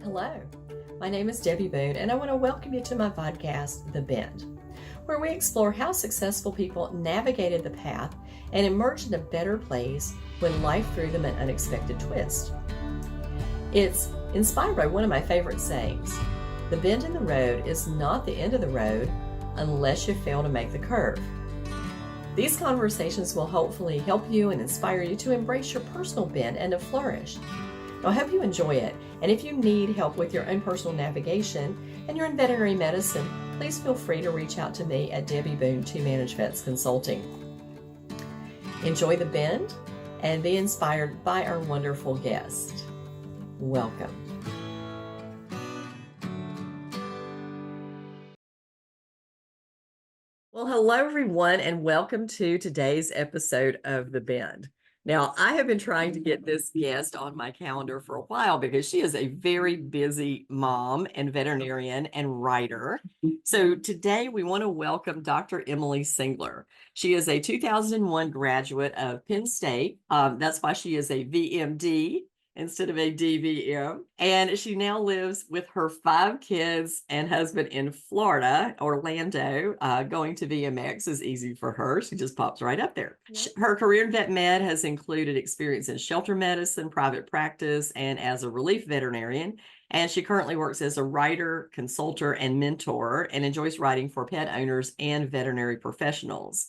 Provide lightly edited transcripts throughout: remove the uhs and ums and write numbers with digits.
Hello, my name is Debbie Boone, and I want to welcome you to my podcast, The Bend, where we explore how successful people navigated the path and emerged in a better place when life threw them an unexpected twist. It's inspired by one of my favorite sayings: the bend in the road is not the end of the road unless you fail to make the curve. These conversations will hopefully help you and inspire you to embrace your personal bend and to flourish. I hope you enjoy it, and if you need help with your own personal navigation and you're in veterinary medicine, please feel free to reach out to me at Debbie Boone to Manage Vets Consulting. Enjoy the bend and be inspired by our wonderful guest. Welcome. Well, hello everyone, and welcome to today's episode of The Bend. Now, I have been trying to get this guest on my calendar for a while because she is a very busy mom and veterinarian and writer. So today we want to welcome Dr. Emily Singler. She is a 2001 graduate of Penn State. That's why she is a VMD instead of a DVM. And she now lives with her 5 kids and husband in Florida, Orlando. Going to VMX is easy for her. She just pops right up there. Yep. Her career in vet med has included experience in shelter medicine, private practice, and as a relief veterinarian. And she currently works as a writer, consultant, and mentor, and enjoys writing for pet owners and veterinary professionals.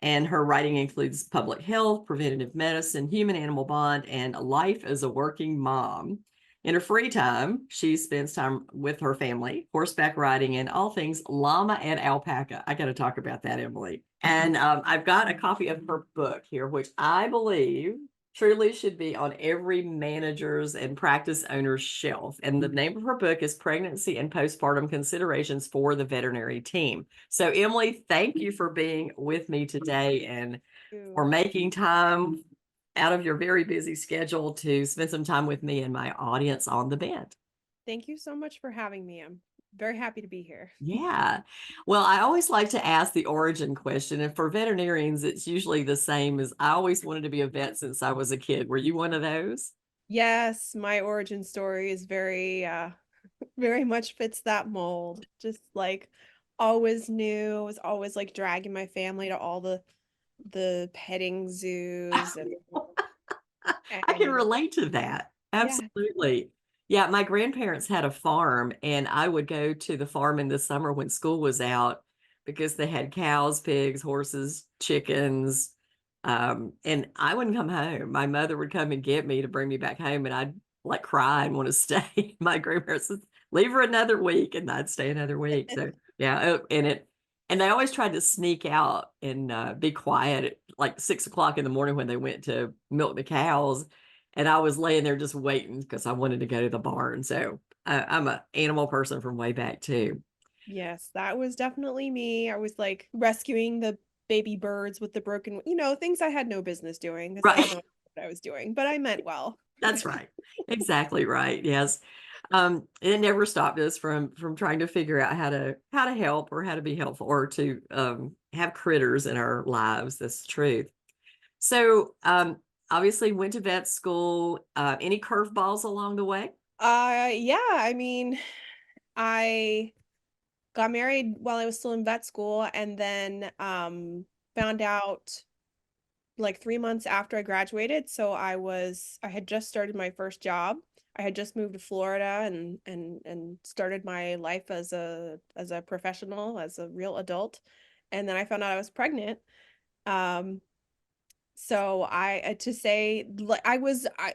And her writing includes public health, preventative medicine, human-animal bond, and life as a working mom. In her free time, she spends time with her family, horseback riding, and all things llama and alpaca. I got to talk about that, Emily. And I've got a copy of her book here, which I believe truly should be on every manager's and practice owner's shelf. And the name of her book is Pregnancy and Postpartum Considerations for the Veterinary Team. So, Emily, thank you for being with me today and for making time out of your very busy schedule to spend some time with me and my audience on The Bend. Thank you so much for having me. I'm very happy to be here. Yeah. Well, I always like to ask the origin question. And for veterinarians, it's usually the same as I always wanted to be a vet since I was a kid. Were you one of those? Yes, my origin story is very much fits that mold. Just like always knew, was always like dragging my family to all the petting zoos and I can relate to that. Absolutely. Yeah, my grandparents had a farm, and I would go to the farm in the summer when school was out because they had cows, pigs, horses, chickens. And I wouldn't come home. My mother would come and get me to bring me back home, and I'd like cry and want to stay. My grandparents said, leave her another week, and I'd stay another week. So yeah, and they always tried to sneak out and be quiet at like 6 o'clock in the morning when they went to milk the cows. And I was laying there just waiting because I wanted to go to the barn. So I'm an animal person from way back too. Yes, that was definitely me. I was like rescuing the baby birds with the broken, things I had no business doing because I had no idea what I was doing, but I meant well. That's right. Exactly right. Yes. It never stopped us from trying to figure out how to help or how to be helpful or to have critters in our lives. That's the truth. So obviously went to vet school. Any curveballs along the way? Yeah, I mean, I got married while I was still in vet school, and then found out like 3 months after I graduated. So I had just started my first job. I had just moved to Florida and started my life as a professional, as a real adult. And then I found out I was pregnant. So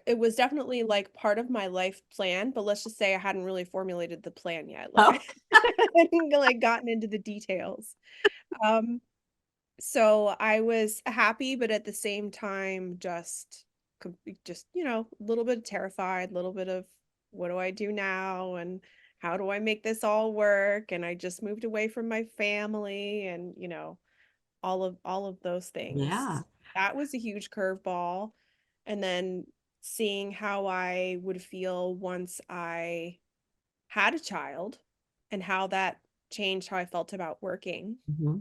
it was definitely like part of my life plan, but let's just say I hadn't really formulated the plan yet. Like I hadn't like gotten into the details. So I was happy, but at the same time, just, a little bit terrified, a little bit of what do I do now? And how do I make this all work? And I just moved away from my family and, all of those things. Yeah. That was a huge curveball. And then seeing how I would feel once I had a child and how that changed how I felt about working. Mm-hmm.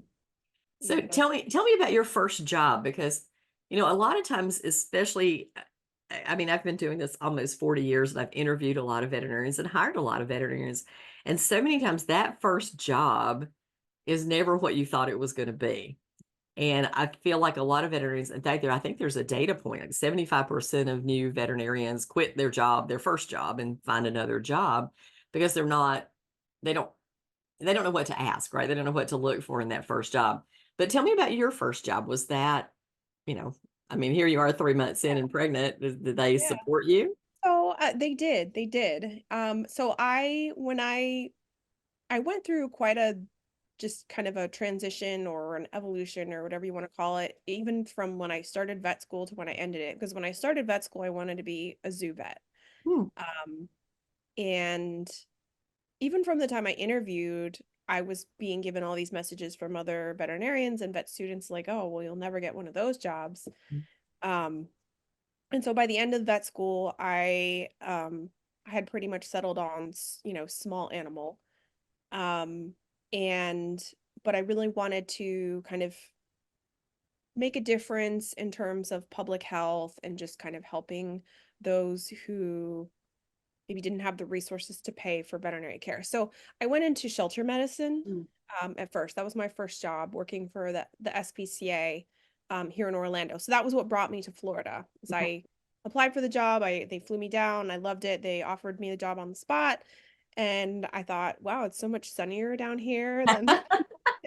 So tell me about your first job, because, a lot of times, especially I mean, I've been doing this almost 40 years and I've interviewed a lot of veterinarians and hired a lot of veterinarians. And so many times that first job is never what you thought it was going to be. And I feel like a lot of veterinarians, in fact, I think there's a data point, like 75% of new veterinarians quit their job, their first job, and find another job because they don't, they don't know what to ask, right? They don't know what to look for in that first job. But tell me about your first job. Was that, you know, I mean, here you are 3 months in and pregnant. Did they Yeah. support you? So they did. So when I went through quite a just kind of a transition or an evolution or whatever you want to call it, even from when I started vet school to when I ended it. Because when I started vet school, I wanted to be a zoo vet. Hmm. Um, and even from the time I interviewed, I was being given all these messages from other veterinarians and vet students like, oh, well, you'll never get one of those jobs. Um, and so by the end of vet school, I had pretty much settled on, small animal. Um, and but I really wanted to kind of make a difference in terms of public health and just kind of helping those who maybe didn't have the resources to pay for veterinary care. So I went into shelter medicine Mm. at first. That was my first job working for the SPCA here in Orlando. So that was what brought me to Florida. As Okay. I applied for the job, they flew me down. I loved it. They offered me the job on the spot. And I thought, wow, it's so much sunnier down here than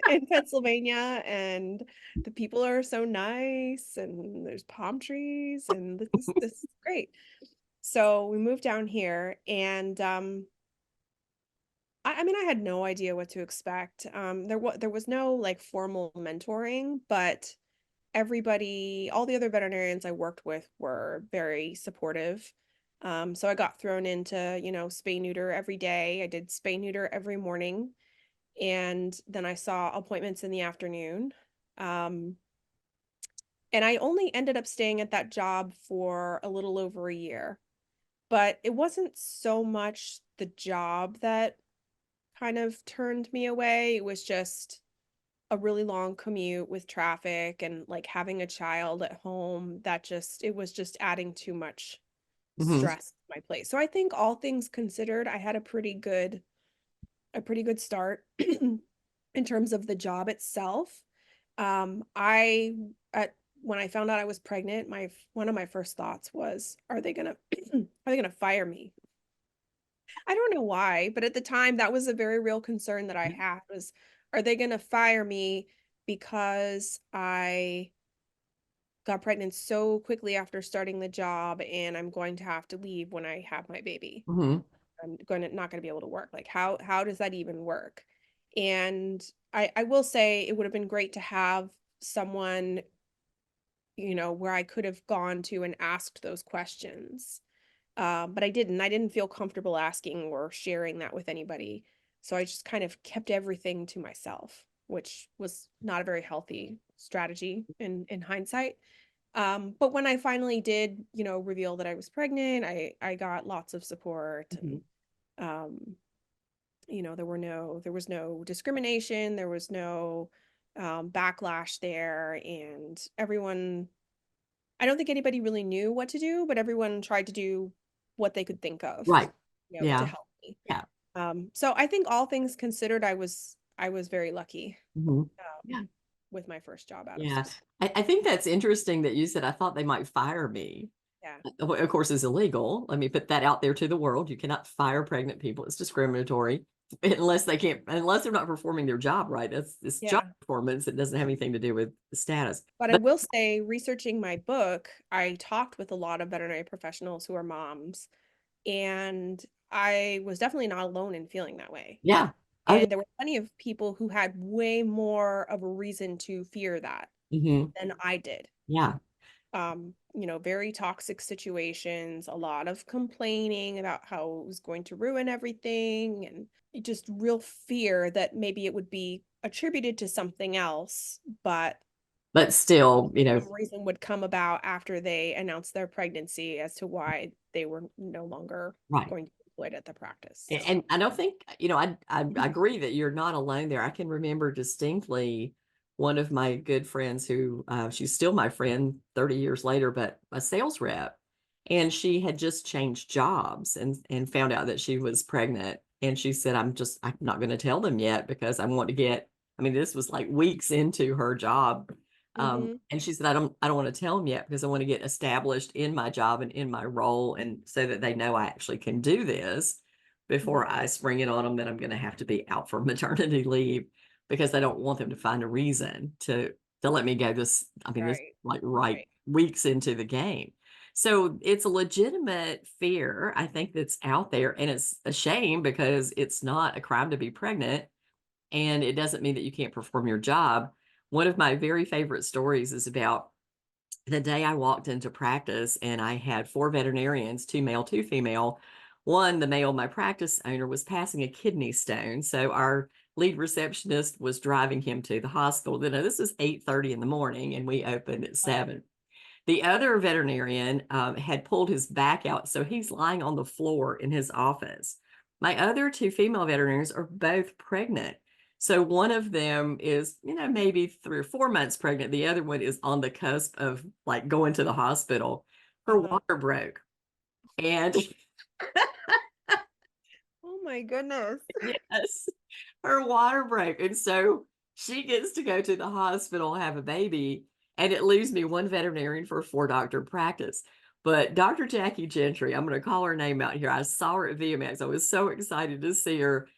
in Pennsylvania, and the people are so nice, and there's palm trees, and this is great. So we moved down here, and I mean, I had no idea what to expect. There was no like formal mentoring, but everybody, all the other veterinarians I worked with were very supportive. So I got thrown into, spay neuter every day. I did spay neuter every morning, and then I saw appointments in the afternoon. Um, and I only ended up staying at that job for a little over a year. But it wasn't so much the job that kind of turned me away. It was just a really long commute with traffic and like having a child at home that it was just adding too much Mhm. stress to my plate. So I think all things considered, I had a pretty good start in terms of the job itself. I at when I found out I was pregnant, my one of my first thoughts was, are they gonna are they gonna fire me? I don't know why, but at the time that was a very real concern that I had was, are they gonna fire me because I got pregnant so quickly after starting the job and I'm going to have to leave when I have my baby. Mhm. I'm going to not going to be able to work. Like how does that even work? And I will say it would have been great to have someone, where I could have gone to and asked those questions. But I didn't. I didn't feel comfortable asking or sharing that with anybody. So I just kind of kept everything to myself, which was not a very healthy strategy in hindsight. But when I finally did, reveal that I was pregnant, I got lots of support, Mhm. and um, there was no discrimination, there was no backlash there, and everyone, I don't think anybody really knew what to do, but everyone tried to do what they could think of, Right. to Yeah. help me. Yeah. So I think all things considered, I was very lucky Mhm. Yeah. um, with my first job out of Yeah. school. I think that's interesting that you said, I thought they might fire me. Yeah. Of course, is illegal. Let me put that out there to the world. You cannot fire pregnant people. It's discriminatory unless they're not performing their job right. It's job Yeah. performance. It doesn't have anything to do with the status. But I But will say, researching my book, I talked with a lot of veterinary professionals who are moms, and I was definitely not alone in feeling that way. yeah. Oh, And there were plenty of people who had way more of a reason to fear that yeah. Mhm. than I did. Yeah. Very toxic situations, a lot of complaining about how it was going to ruin everything, and just real fear that maybe it would be attributed to something else, but But still, some reason would come about after they announced their pregnancy as to why they were no longer right. going to be employed at the practice. And I don't think, I agree that you're not alone there. I can remember distinctly one of my good friends who, she's still my friend 30 years later, but a sales rep. and she had just changed jobs and found out that she was pregnant. And she said, I'm not going to tell them yet because I want to get, I mean, this was like weeks into her job. Mm-hmm. And she said, I don't want to tell them yet because I want to get established in my job and in my role. And so that they know I actually can do this before I spring it on them that I'm going to have to be out for maternity leave, because I don't want them to find a reason to let me go this, I mean, this Right. like right Right. weeks into the game. So it's a legitimate fear, I think, that's out there. And it's a shame because it's not a crime to be pregnant. And it doesn't mean that you can't perform your job. One of my very favorite stories is about the day I walked into practice and I had four veterinarians, two male, two female. One, the male, my practice owner, was passing a kidney stone. So our lead receptionist was driving him to the hospital. Then this was 8:30 in the morning and we opened at 7. The other veterinarian had pulled his back out, so he's lying on the floor in his office. My other two female veterinarians are both pregnant. So one of them is, maybe 3 or 4 months pregnant. The other one is on the cusp of like going to the hospital. Her Uh-huh. water broke. And Oh my goodness. yes, her water broke. And so she gets to go to the hospital, have a baby, and it leaves me one veterinarian for a 4 doctor practice. But Dr. Jackie Gentry, I'm going to call her name out here. I saw her at VMX. I was so excited to see her.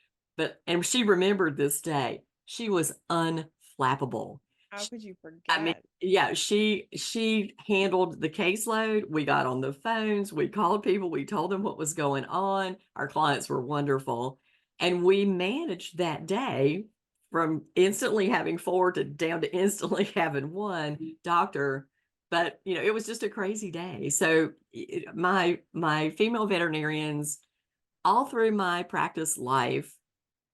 And she remembered this day. She was unflappable. How could you I mean, forget? yeah, she handled the caseload. We got on the phones, we called people, we told them what was going on. Our clients were wonderful. And we managed that day from instantly having 4 to down to instantly having 1 doctor. But it was just a crazy day. So my female veterinarians all through my practice life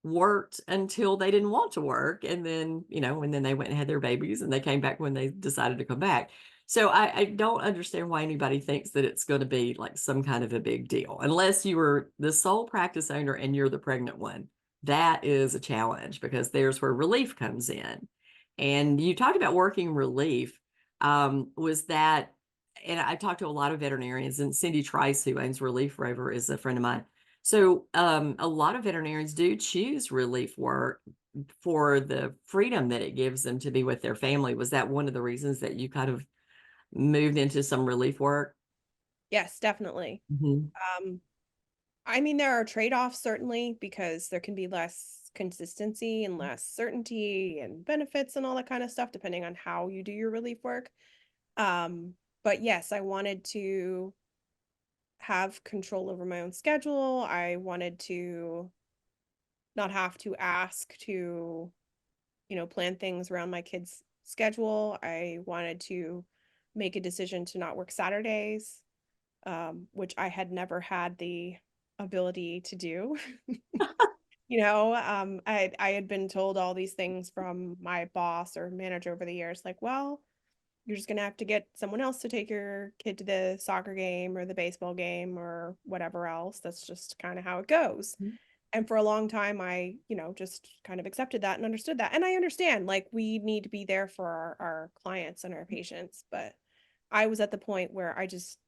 worked until they didn't want to work. And then they went and had their babies and they came back when they decided to come back. So I don't understand why anybody thinks that it's going to be like some kind of a big deal, unless you were the sole practice owner and you're the pregnant one. That is a challenge because there's where relief comes in. And you talked about working relief. Was that, and I talked to a lot of veterinarians, and Cindy Trice, who owns Relief Rover, is a friend of mine. So a lot of veterinarians do choose relief work for the freedom that it gives them to be with their family. Was that one of the reasons that you kind of moved into some relief work? Yes, definitely. Mhm. Um, I mean, there are trade-offs certainly because there can be less consistency and less certainty and benefits and all that kind of stuff depending on how you do your relief work. But yes, I wanted to have control over my own schedule. I wanted to not have to ask to, plan things around my kids' schedule. I wanted to make a decision to not work Saturdays, which I had never had the ability to do. I had been told all these things from my boss or manager over the years, like, well, you're just gonna have to get someone else to take your kid to the soccer game or the baseball game or whatever else. That's just kind of how it goes. And for a long time, I, just kind of accepted that and understood that. And I understand, like, we need to be there for our clients and our patients, but I was at the point where I just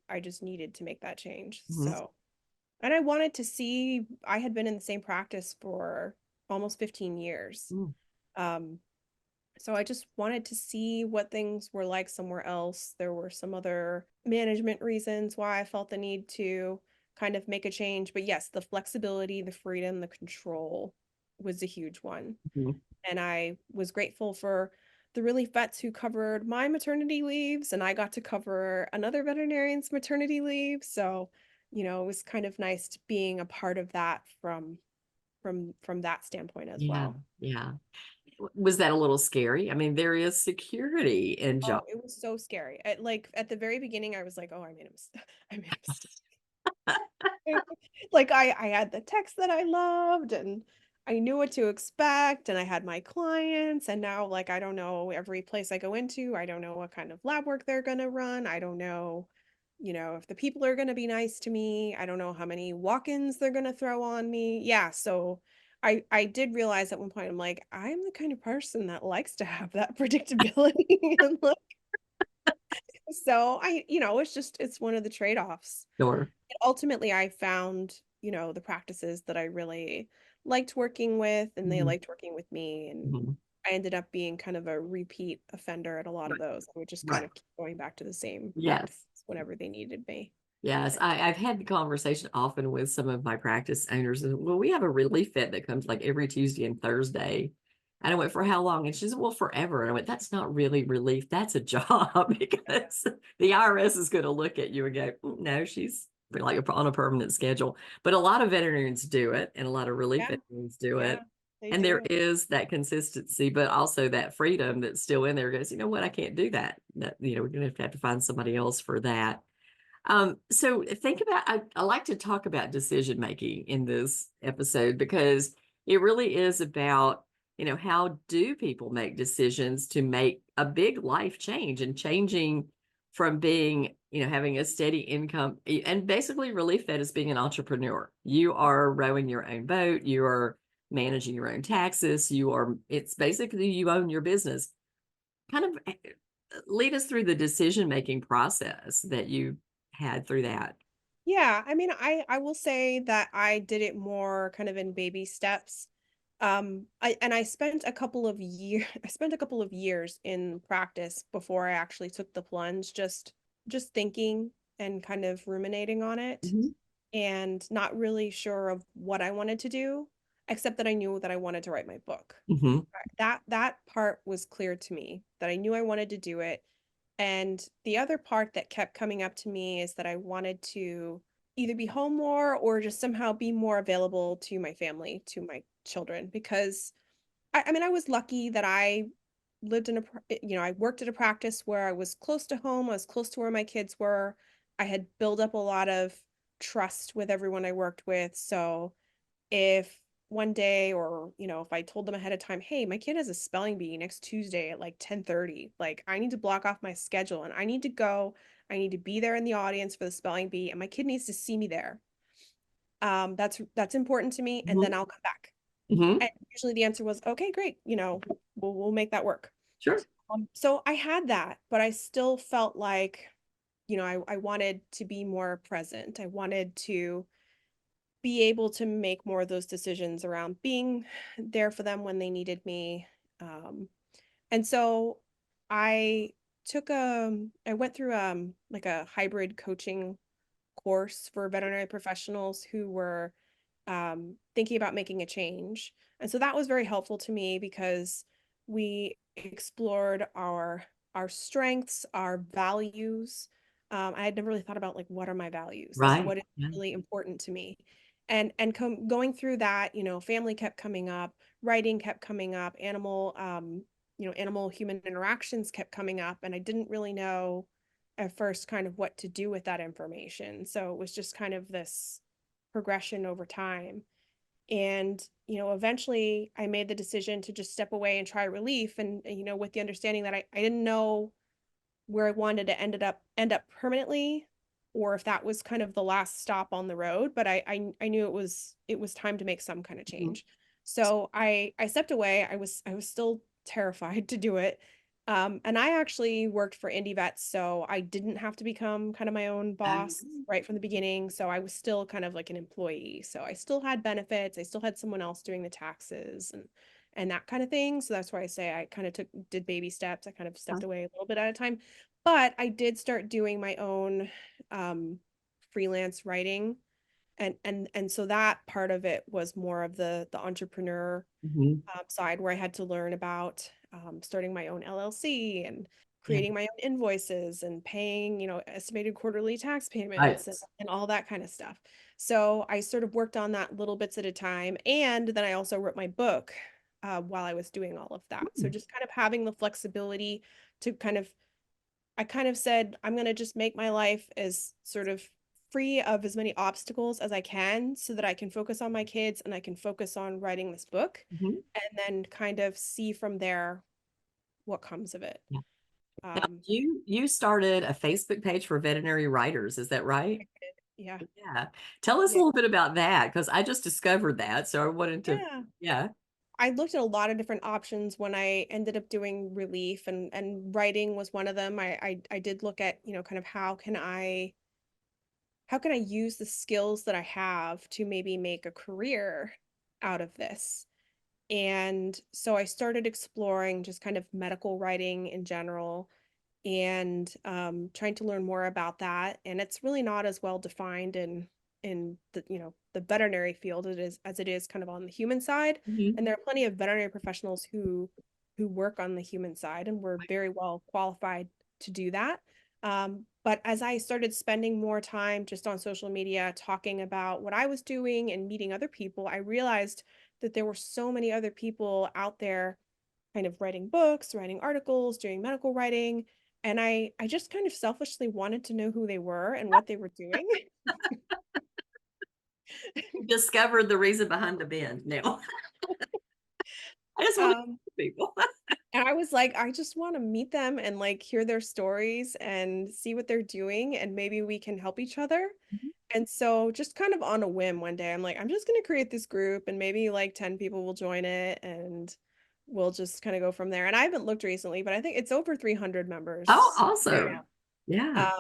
needed to make that change. Mhm. So, and I wanted to see, I had been in the same practice for almost 15 years. Mhm. Um, so I just wanted to see what things were like somewhere else. There were some other management reasons why I felt the need to kind of make a change. But yes, the flexibility, the freedom, the control was a huge one. Mhm. And I was grateful for the relief vets who covered my maternity leaves, and I got to cover another veterinarian's maternity leave. So, it was kind of nice to being a part of that from that standpoint as Yeah, well. yeah. Was that a little scary? I mean, there is security in job. Oh, it was so scary. At the very beginning, I was like, "Oh, I made a mistake. I made a mistake." Like I had the text that I loved and I knew what to expect and I had my clients and now like I don't know every place I go into, I don't know what kind of lab work they're going to run. I don't know, if the people are going to be nice to me. I don't know how many walk-ins they're going to throw on me. Yeah, so I did realize at one point I'm like, I'm the kind of person that likes to have that predictability and like So it's one of the trade-offs. Sure. And ultimately, I found, the practices that I really liked working with, and they Mhm, liked working with me. And mhm. I ended up being kind of a repeat offender at a lot of Right, those. I would just kind right. of keep going back to the same practices Yes. whenever they needed me. Yes, I've had the conversation often with some of my practice owners. And, well, we have a relief vet that comes like every Tuesday and Thursday. And I went, for how long? And she said, well, forever. And I went, that's not really relief. That's a job because the IRS is going to look at you and go, "Mm, no, she's like on a permanent schedule." But a lot of veterinarians do it, and a lot of relief Yeah, veterinarians do yeah, it. they And there do. is that consistency, but also that freedom that's still in there. Goes, you know what? I can't do that. We're going to have to find somebody else for that. So think about, I like to talk about decision making in this episode because it really is about, how do people make decisions to make a big life change and changing from being, having a steady income and basically relief vet is being an entrepreneur. You are rowing your own boat, you are managing your own taxes, it's basically you own your business. Kind of lead us through the decision making process that you had through that. Yeah, I mean, I will say that I did it more kind of in baby steps. I spent a couple of years I spent a couple of years in practice before I actually took the plunge, just thinking and kind of ruminating on it Mhm, and not really sure of what I wanted to do, except that I knew that I wanted to write my book. mhm, That part was clear to me, that I knew I wanted to do it. And the other part that kept coming up to me is that I wanted to either be home more or just somehow be more available to my family, to my children, because I mean, I was lucky that I lived in I worked at a practice where I was close to home, I was close to where my kids were. I had built up a lot of trust with everyone I worked with. So if one day, or if I told them ahead of time, hey, my kid has a spelling bee next Tuesday at like 10:30, like I need to block off my schedule and I need to go, I need to be there in the audience for the spelling bee and my kid needs to see me there. That's important to me, and mhm, then I'll come back. mhm. And usually the answer was, okay, great, we'll make that work. Sure. So I had that, but I still felt like, I wanted to be more present. I wanted to be able to make more of those decisions around being there for them when they needed me. Um, and so I I went through like a hybrid coaching course for veterinary professionals who were thinking about making a change. And so that was very helpful to me because we explored our strengths, our values. I had never really thought about like what are my values, like Right. what is Yeah. really important to me. And going through that, family kept coming up, writing kept coming up, animal human interactions kept coming up, and I didn't really know at first kind of what to do with that information. So it was just kind of this progression over time. And, eventually I made the decision to just step away and try relief. And, with the understanding that I didn't know where I wanted to end up permanently, or if that was kind of the last stop on the road, but I knew it was time to make some kind of Mhm. change. So I stepped away. I was still terrified to do it. And I actually worked for indie vets, so I didn't have to become kind of my own boss Um, right from the beginning. So I was still kind of like an employee. So I still had benefits. I still had someone else doing the taxes and that kind of thing. So that's why I say I kind of did baby steps. I kind of stepped away a little bit at a time. But I did start doing my own um, freelance writing, and so that part of it was more of the entrepreneur mhm. side, where I had to learn about starting my own LLC and Yeah. creating my own invoices and paying, estimated quarterly tax Right. payments and all that kind of stuff. So I sort of worked on that little bits at a time, and then I also wrote my book while I was doing all of that. So Mm, just kind of having the flexibility to I kind of said, I'm going to just make my life as sort of free of as many obstacles as I can so that I can focus on my kids and I can focus on writing this book mhm. and then kind of see from there what comes of it. Yeah. Now, Um, you started a Facebook page for veterinary writers, is that right? yeah. Yeah. Tell us a Yeah. little bit about that because I just discovered that. So I wanted to, Yeah. yeah. I looked at a lot of different options when I ended up doing relief, and writing was one of them. I did look at, kind of how can I use the skills that I have to maybe make a career out of this. And so I started exploring just kind of medical writing in general, and trying to learn more about that. And it's really not as well defined in the veterinary field as it is kind of on the human side. Mhm. And there are plenty of veterinary professionals who work on the human side, and we're very well qualified to do that. But as I started spending more time just on social media talking about what I was doing and meeting other people, I realized that there were so many other people out there kind of writing books, writing articles, doing medical writing. And I just kind of selfishly wanted to know who they were and what they were doing. Discovered the reason behind the bend now. I just want to Um, people. and I was like, I just want to meet them and like hear their stories and see what they're doing, and maybe we can help each other. And so just kind of on a whim one day, I'm like, I'm just going to create this group and maybe like 10 people will join it, and we'll just kind of go from there. And I haven't looked recently, but I think it's over 300 Oh, members right awesome. now. Yeah.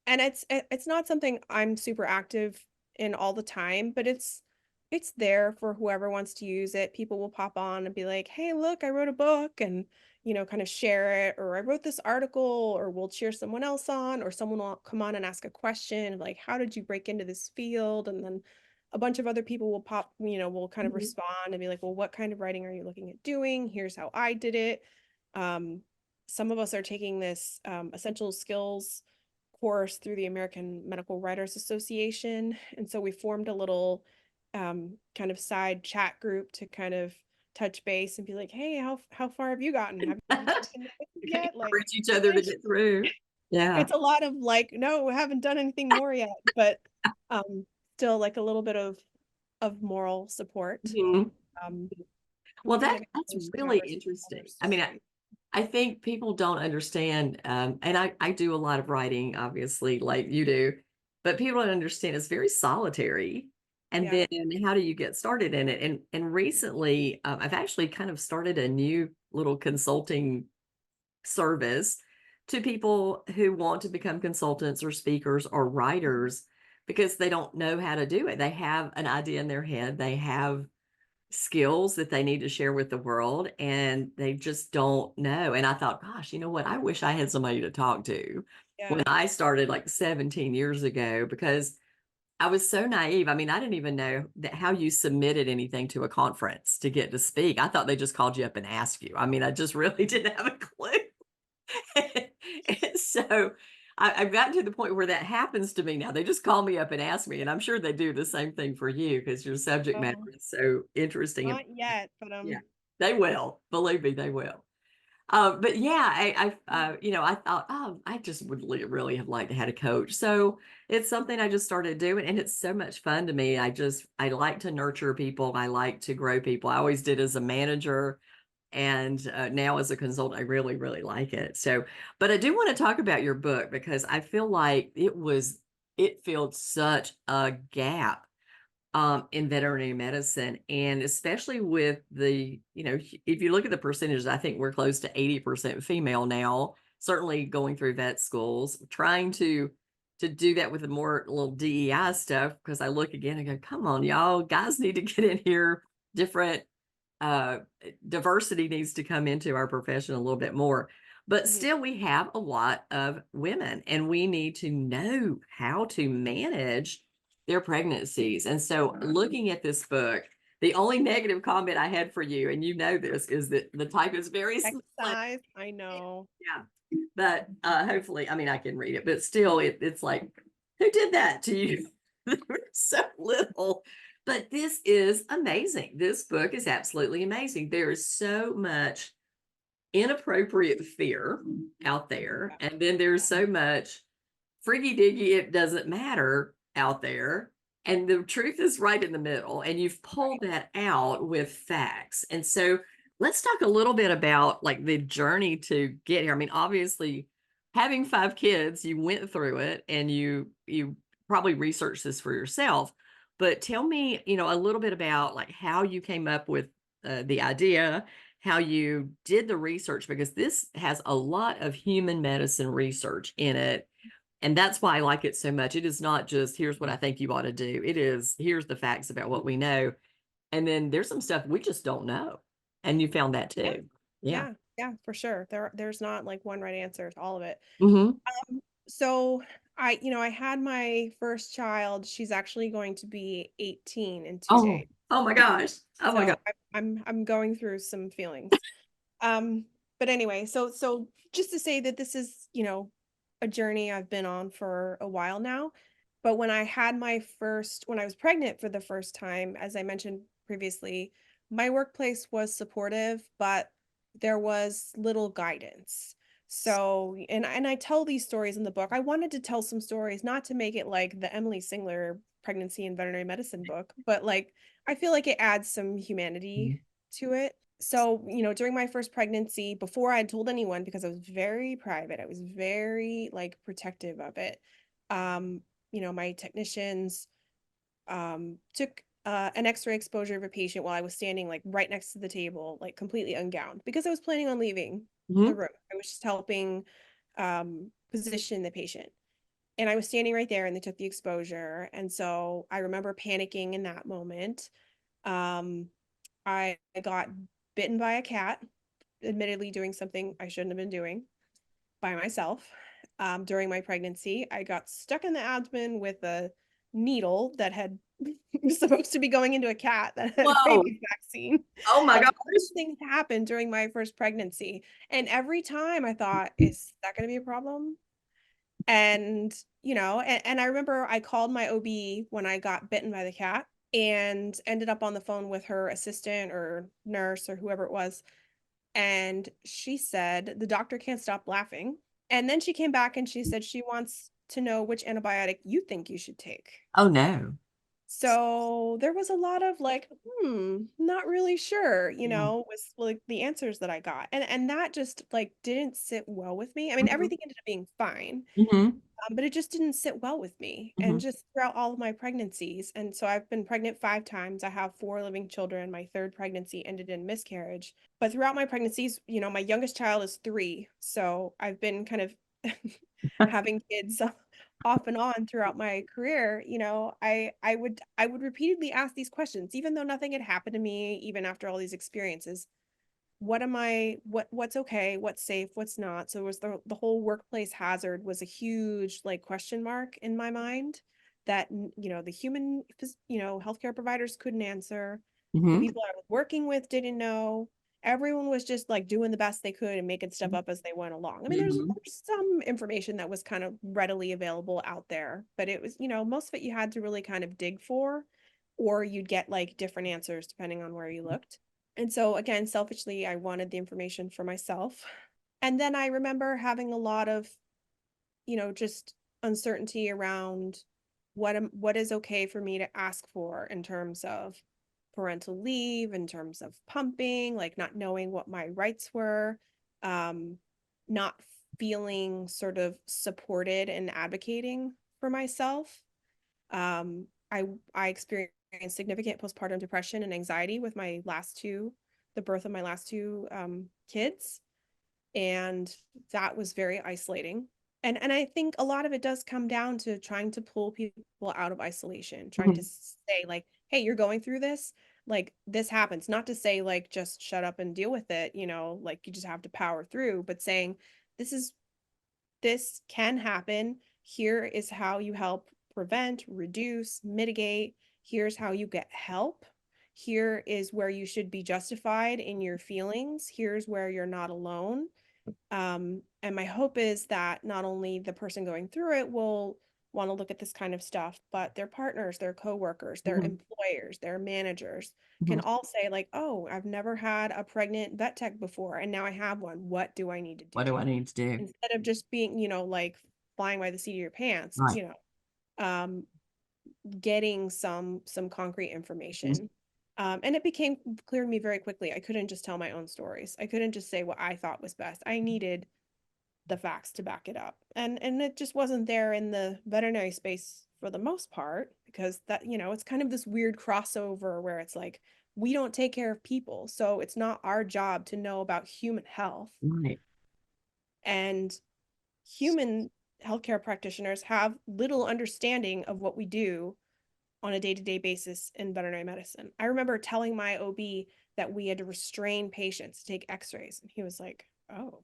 And it's not something I'm super active in all the time, but it's there for whoever wants to use it. People will pop on and be like, "Hey, look, I wrote a book," and kind of share it, or I wrote this article, or we'll cheer someone else on, or someone will come on and ask a question like, "How did you break into this field?" And then a bunch of other people will will kind of Mhm. respond and be like, "Well, what kind of writing are you looking at doing? Here's how I did it." Um, some of us are taking this essential skills course through the American Medical Writers Association. And so we formed a little kind of side chat group to kind of touch base and be like, hey, how far have you gotten? Have you taken the quiz yet? Like, Encourage each other to it's get through. Yeah. it's a lot of like, no, we haven't done anything more yet, but um still like a little bit of moral support. Mhm. Um, we Well, kind of that's encourage each really interesting. other's I mean, stories. I think people don't understand, and I do a lot of writing, obviously, like you do, but people don't understand it's very solitary. And Yeah. then how do you get started in it? And recently, I've actually kind of started a new little consulting service to people who want to become consultants or speakers or writers because they don't know how to do it. They have an idea in their head, they have skills that they need to share with the world, and they just don't know. And I thought, gosh, you know what? I wish I had somebody to talk to when Yeah. I started like 17 years ago, because I was so naive. I mean, I didn't even know that how you submitted anything to a conference to get to speak. I thought they just called you up and asked you. I mean, I just really didn't have a clue. And so I've gotten to the point where that happens to me now. They just call me up and ask me, and I'm sure they do the same thing for you because your subject matter Oh, is so interesting. And not yet, but yeah, they will. Believe me, they will. But yeah, I thought, oh, I just would really have liked to had a coach. So it's something I just started doing, and it's so much fun to me. I like to nurture people. I like to grow people. I always did as a manager, and now as a consultant, I really like it. So, but I do want to talk about your book because I feel like it filled such a gap in veterinary medicine, and especially with if you look at the percentages, I think we're close to 80% female now, certainly going through vet schools, trying to do that with the more little DEI stuff, because I look again and go, come on, y'all, guys need to get in here. Different uh diversity needs to come into our profession a little bit more. But mhm. still, we have a lot of women, and we need to know how to manage their pregnancies. And so, looking at this book, the only negative comment I had for you, and you know this, is that the type is very small. Text size, I know. Yeah. But hopefully, I mean, I can read it, but still, it's like, who did that to you? There were so little. But this is amazing. This book is absolutely amazing. There is so much inappropriate fear out there. And then there's so much friggy diggy, it doesn't matter out there. And the truth is right in the middle. And you've pulled that out with facts. And so let's talk a little bit about like the journey to get here. I mean, obviously, having 5 kids, you went through it, and you probably researched this for yourself. But tell me, a little bit about like how you came up with the idea, how you did the research, because this has a lot of human medicine research in it. And that's why I like it so much. It is not just, here's what I think you ought to do. It is, here's the facts about what we know. And then there's some stuff we just don't know. And you found that Yeah. too. Yeah. Yeah, for sure. There's not like one right answer to all of it. Mm-hmm. So I had my first child. She's actually going to be 18 in 2 days. Oh my gosh. Oh my God. So I'm going through some feelings. Um, but anyway, so just to say that this is, a journey I've been on for a while now. But when I was pregnant for the first time, as I mentioned previously, my workplace was supportive, but there was little guidance. So, and I tell these stories in the book. I wanted to tell some stories, not to make it like the Emily Singler pregnancy and veterinary medicine book, but like I feel like it adds some humanity to it. So, during my first pregnancy, before I had told anyone, because I was very private, I was very like protective of it. Um, my technicians took an x-ray exposure of a patient while I was standing like right next to the table, like completely ungowned, because I was planning on leaving the Mm-hmm. room. I was just helping position the patient. And I was standing right there and they took the exposure. And so I remember panicking in that moment. I got bitten by a cat, admittedly doing something I shouldn't have been doing by myself. During my pregnancy, I got stuck in the abdomen with a needle that had was supposed to be going into a cat that had a Whoa. rabies vaccine. Oh my Like gosh. all these things happened during my first pregnancy. And every time I thought, is that going to be a problem? And, and I remember I called my OB when I got bitten by the cat and ended up on the phone with her assistant or nurse or whoever it was. And she said, the doctor can't stop laughing. And then she came back and she said she wants to know which antibiotic you think you should take. Oh no. So there was a lot of like, not really sure, Yeah. with like the answers that I got. And that just like didn't sit well with me. I mean, Mm-hmm. everything ended up being fine, Mm-hmm. but it just didn't sit well with me. Mm-hmm. And just throughout all of my pregnancies. And so I've been pregnant 5 times. I have 4 living children. My third pregnancy ended in miscarriage. But throughout my pregnancies, my youngest child is 3. So I've been kind of having kids off and on throughout my career. I would repeatedly ask these questions, even though nothing had happened to me, even after all these experiences. What's okay, what's safe, what's not. So it was the whole workplace hazard was a huge like question mark in my mind that the human healthcare providers couldn't answer. The Mm-hmm. people I was working with didn't know. Everyone was just like doing the best they could and making stuff Mm-hmm. up as they went along. I mean, there's, Mm-hmm. there's some information that was kind of readily available out there, but it was, most of it you had to really kind of dig for, or you'd get like different answers depending on where you looked. And so again, selfishly, I wanted the information for myself. And then I remember having a lot of, just uncertainty around what is okay for me to ask for in terms of parental leave, in terms of pumping, like not knowing what my rights were, not feeling sort of supported and advocating for myself. I experienced significant postpartum depression and anxiety with the birth of my last two kids, and that was very isolating. And I think a lot of it does come down to trying to pull people out of isolation, trying to say like, hey, you're going through this, like this happens. Not to say like just shut up and deal with it, like you just have to power through, but saying this can happen. Here is how you help prevent, reduce, mitigate. Here's how you get help. Here is where you should be justified in your feelings. Here's where you're not alone. And my hope is that not only the person going through it will want to look at this kind of stuff, but their partners, their coworkers, their Mm-hmm. employers, their managers Mm-hmm. can all say like, oh, I've never had a pregnant vet tech before, and now I have one. What do I need to What do? do I need to do? Instead of just being, like flying by the seat of your pants, Right. um, getting some concrete Mm-hmm. information. And it became clear to me very quickly. I couldn't just tell my own stories. I couldn't just say what I thought was best. I needed the facts to back it up. And it just wasn't there in the veterinary space for the most part, because that, it's kind of this weird crossover where it's like we don't take care of people. So it's not our job to know about human health. Right. And human healthcare practitioners have little understanding of what we do on a day-to-day basis in veterinary medicine. I remember telling my OB that we had to restrain patients to take x-rays. And he was like, oh,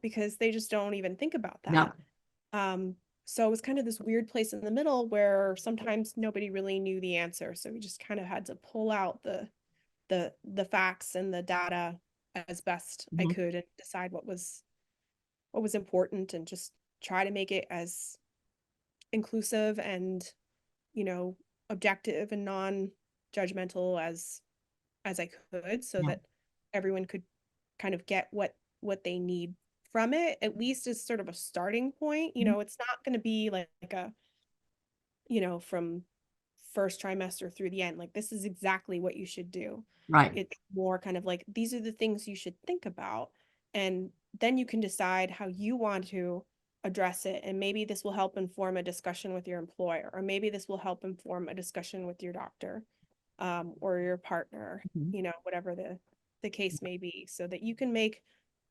because they just don't even think about No. that. So it was kind of this weird place in the middle where sometimes nobody really knew the answer. So we just kind of had to pull out the facts and the data as best I could and decide what was important and just try to make it as inclusive and, objective and non-judgmental as I could, so that everyone could kind of get what they need from it, at least as sort of a starting point. It's not going to be like a, from first trimester through the end, like this is exactly what you should do. Right. It's more kind of like, these are the things you should think about. And then you can decide how you want to address it. And maybe this will help inform a discussion with your employer, or maybe this will help inform a discussion with your doctor, or your partner, whatever the case may be, so that you can make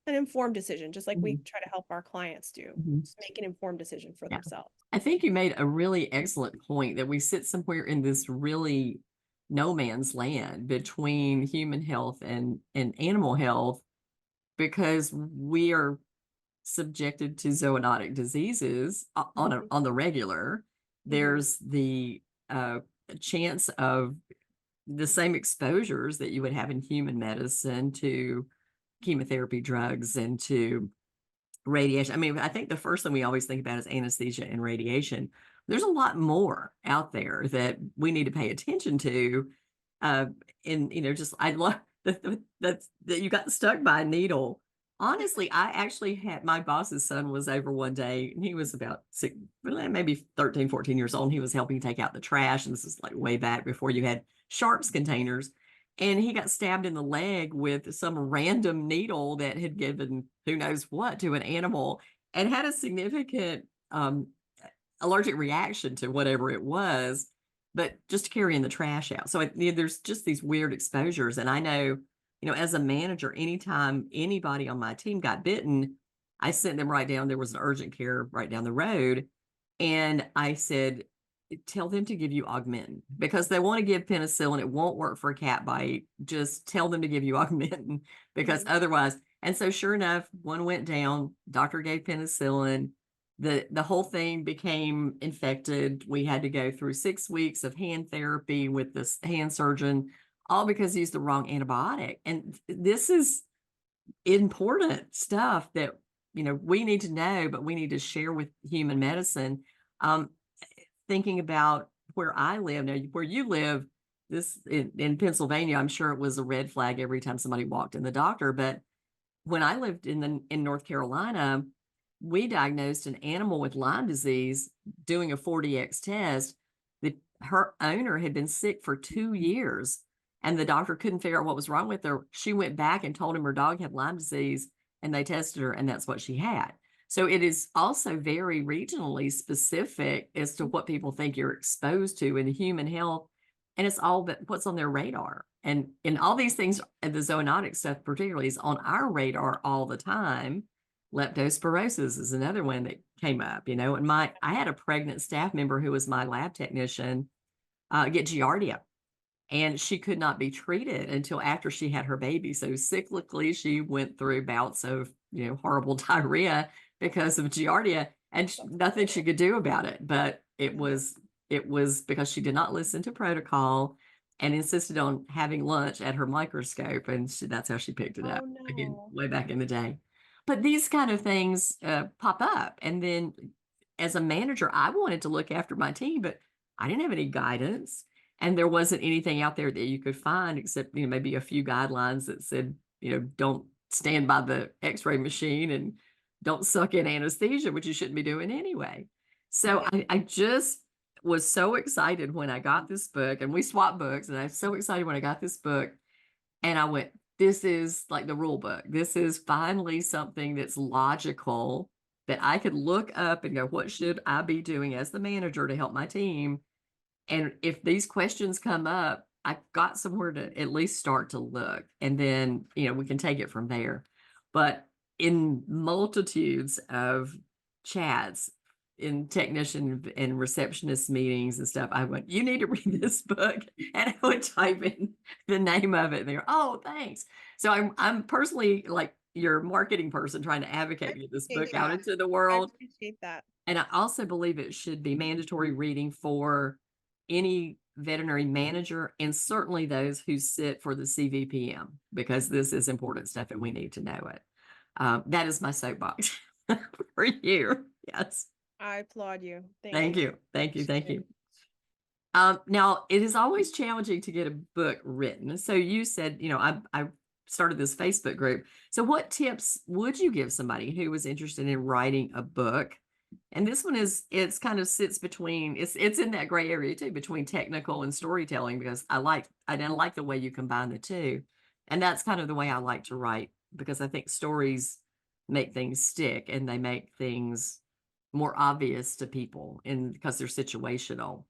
an informed decision, just like we try to help our clients do. Just make an informed decision for themselves. I think you made a really excellent point that we sit somewhere in this really no man's land between human health and animal health, because we are subjected to zoonotic diseases on the regular. There's the chance of the same exposures that you would have in human medicine to chemotherapy drugs and to radiation. I mean, I think the first thing we always think about is anesthesia and radiation. There's a lot more out there that we need to pay attention to. And, just, I love that you got stuck by a needle. Honestly, I actually had, my boss's son was over one day, and he was about maybe 13, 14 years old. And he was helping take out the trash. And this is like way back before you had sharps containers. And he got stabbed in the leg with some random needle that had given who knows what to an animal, and had a significant allergic reaction to whatever it was, but just carrying the trash out. So there's just these weird exposures. And I know, as a manager, anytime anybody on my team got bitten, I sent them right down. There was an urgent care right down the road. And I said, tell them to give you Augmentin, because they want to give penicillin. It won't work for a cat bite. Just tell them to give you Augmentin, because otherwise. And so sure enough, one went down, doctor gave penicillin. The whole thing became infected. We had to go through 6 weeks of hand therapy with this hand surgeon, all because he used the wrong antibiotic. And this is important stuff that, we need to know, but we need to share with human medicine. Thinking about where I live now, where you live, this in Pennsylvania, I'm sure it was a red flag every time somebody walked in the doctor. But when I lived in North Carolina, we diagnosed an animal with Lyme disease doing a 4DX test. Her owner had been sick for 2 years, and the doctor couldn't figure out what was wrong with her. She went back and told him her dog had Lyme disease, and they tested her, and that's what she had. So it is also very regionally specific as to what people think you're exposed to in human health. And it's all but what's on their radar. And all these things, and the zoonotic stuff particularly, is on our radar all the time. Leptospirosis is another one that came up, and I had a pregnant staff member who was my lab technician get Giardia. And she could not be treated until after she had her baby. So cyclically, she went through bouts of, horrible diarrhea because of Giardia, and nothing she could do about it. But it was because she did not listen to protocol and insisted on having lunch at her microscope. And that's how she picked it up again, way back in the day. But these kind of things pop up. And then as a manager, I wanted to look after my team, but I didn't have any guidance. And there wasn't anything out there that you could find except, maybe a few guidelines that said, don't stand by the x-ray machine and don't suck in anesthesia, which you shouldn't be doing anyway. So I just was so excited when I got this book, and we swapped books, and I was so excited when I got this book, and I went, this is like the rule book. This is finally something that's logical that I could look up and go, what should I be doing as the manager to help my team? And if these questions come up, I got somewhere to at least start to look, and then, we can take it from there. But in multitudes of chats, in technician and receptionist meetings and stuff, I went, you need to read this book. And I would type in the name of it and they go, oh, thanks. So I'm personally like your marketing person trying to I advocate to get this book appreciate out that. into the I world. appreciate that. And I also believe it should be mandatory reading for any veterinary manager and certainly those who sit for the CVPM, because this is important stuff and we need to know it. That is my soapbox for you. Yes. I applaud you. Thank Thank you. you. Thank you. Thank you. Now, it is always challenging to get a book written. So you said, I started this Facebook group. So what tips would you give somebody who was interested in writing a book? And this one it's kind of sits between, it's in that gray area too, between technical and storytelling, because I like the way you combine the two. And that's kind of the way I like to write, because I think stories make things stick and they make things more obvious to people, and because they're situational.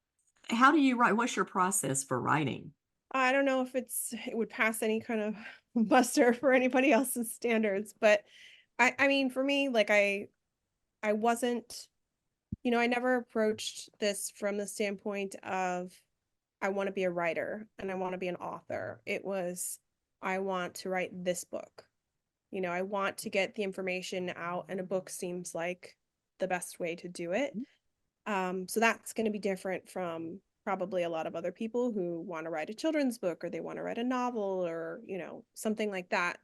How do you write? What's your process for writing? I don't know if it would pass any kind of muster for anybody else's standards, but I mean, for me, like I wasn't, I never approached this from the standpoint of I want to be a writer and I want to be an author. It was, I want to write this book. I want to get the information out, and a book seems like the best way to do it. So that's going to be different from probably a lot of other people who want to write a children's book, or they want to write a novel, or, something like that.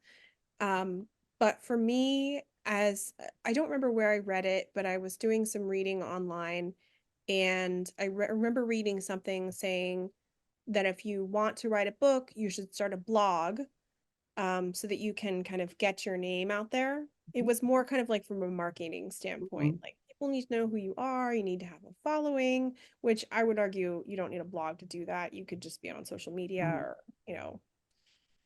But for me, as I don't remember where I read it, but I was doing some reading online, and I remember reading something saying that if you want to write a book, you should start a blog, so that you can kind of get your name out there. It was more kind of like from a marketing standpoint, Mhm. like people need to know who you are, you need to have a following, which I would argue you don't need a blog to do that. You could just be on social media, Mhm. or,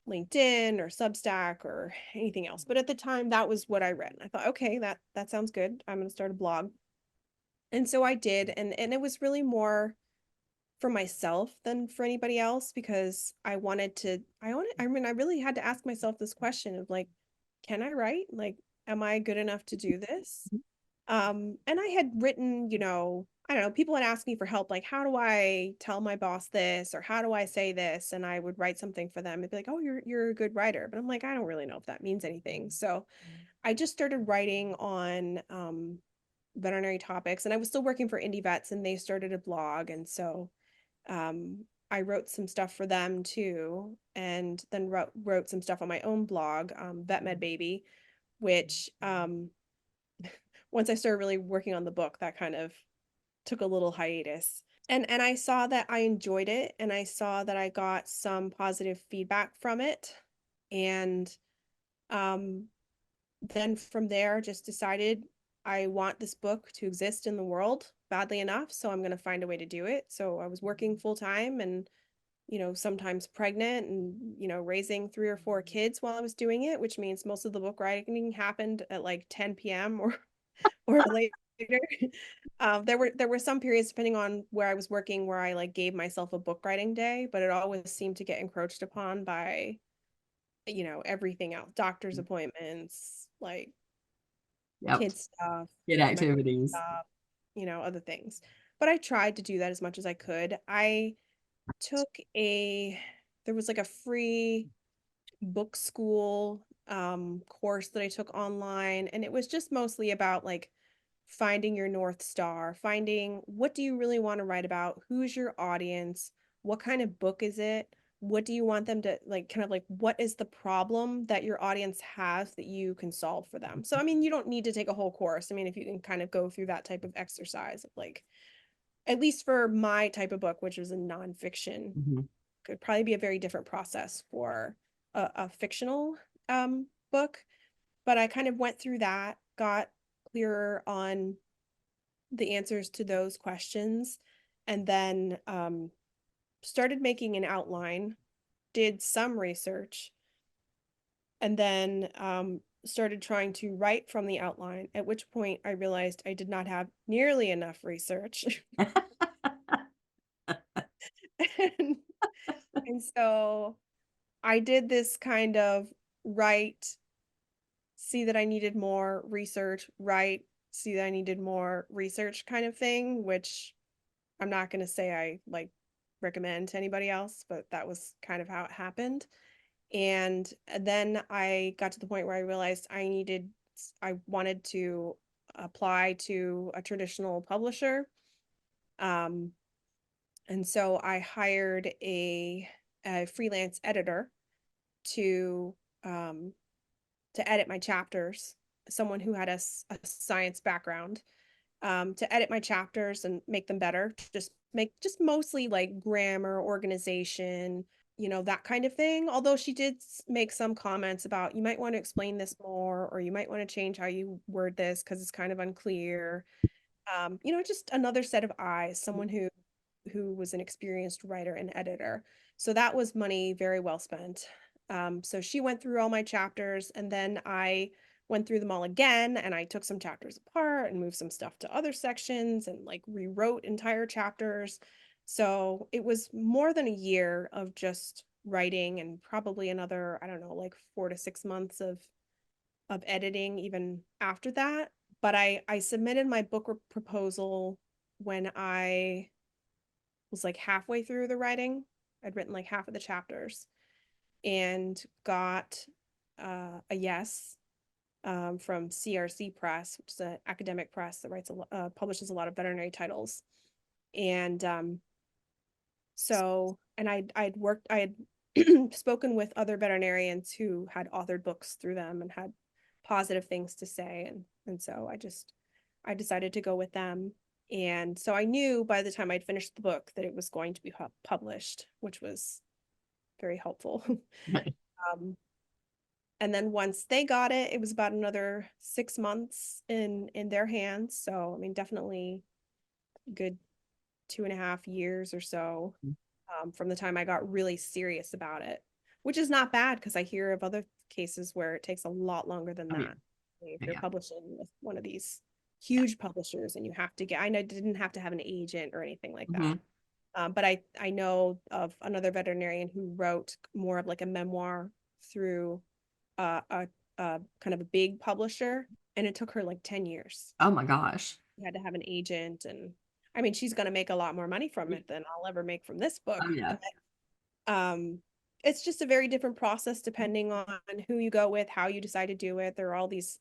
LinkedIn or Substack or anything else. But at the time, that was what I read. And I thought, okay, that sounds good. I'm going to start a blog. And so I did, and it was really more for myself than for anybody else, because I mean, I really had to ask myself this question of like, can I write? Like, am I good enough to do this? And I had written, I don't know, people had asked me for help, like, how do I tell my boss this, or how do I say this? And I would write something for them and be like, oh, you're a good writer. But I'm like, I don't really know if that means anything. So I just started writing on veterinary topics, and I was still working for Indie Vets, and they started a blog. And so I wrote some stuff for them too, and then wrote some stuff on my own blog, Vet Med Baby, which once I started really working on the book, that kind of took a little hiatus. And I saw that I enjoyed it, and I saw that I got some positive feedback from it. And um, then from there, just decided I want this book to exist in the world badly enough, so I'm going to find a way to do it. So I was working full time, and sometimes pregnant, and raising 3 or 4 kids while I was doing it, which means most of the book writing happened at like 10 p.m. or later. There were some periods, depending on where I was working, where I like gave myself a book writing day, but it always seemed to get encroached upon by everything else, doctor's appointments, like Yep. kid stuff, Good my activities. stuff, other things. But I tried to do that as much as I could. I took a there was like a free book school course that I took online, and it was just mostly about like finding your North Star, finding what do you really want to write about, who's your audience, what kind of book is it, what do you want them to like, kind of like what is the problem that your audience has that you can solve for them. So I mean, you don't need to take a whole course. I mean, if you can kind of go through that type of exercise of like, at least for my type of book, which is a nonfiction, Mhm. could probably be a very different process for a fictional book. But I kind of went through that, got clearer on the answers to those questions, and then started making an outline, did some research, and then started trying to write from the outline, at which point I realized I did not have nearly enough research. and, And so I did this kind of see that I needed more research, see that I needed more research kind of thing, which I'm not going to say I like recommend to anybody else, but that was kind of how it happened. And then I got to the point where I realized I wanted to apply to a traditional publisher. Um, and so I hired a freelance editor to um, edit my chapters, someone who had a science background, to edit my chapters and make them better, just mostly like grammar, organization, that kind of thing. Although she did make some comments about you might want to explain this more, or you might want to change how you word this because it's kind of unclear. Just another set of eyes, someone who was an experienced writer and editor. So that was money very well spent. So she went through all my chapters, and then I went through them all again, and I took some chapters apart and moved some stuff to other sections and like rewrote entire chapters. So it was more than a year of just writing, and probably another, I don't know, like 4 to 6 months of editing even after that. But I submitted my book proposal when I was like halfway through the writing. I'd written like half of the chapters and got a yes, from CRC Press, which is an academic press that publishes a lot of veterinary titles. And I had spoken with other veterinarians who had authored books through them and had positive things to say. And so I decided to go with them. And so I knew by the time I'd finished the book that it was going to be published, which was very helpful. And then once they got it, it was about another 6 months in their hands. So I mean, definitely a good 2.5 years or so, from the time I got really serious about it, which is not bad because I hear of other cases where it takes a lot longer than that. If you're publishing with one of these huge publishers and I know didn't have to have an agent or anything like that. But I know of another veterinarian who wrote more of like a memoir through a kind of a big publisher, and it took her like 10 years. Oh my gosh. She had to have an agent, and I mean, she's going to make a lot more money from it than I'll ever make from this book. Oh yeah. But, it's just a very different process depending on who you go with, how you decide to do it. There are all these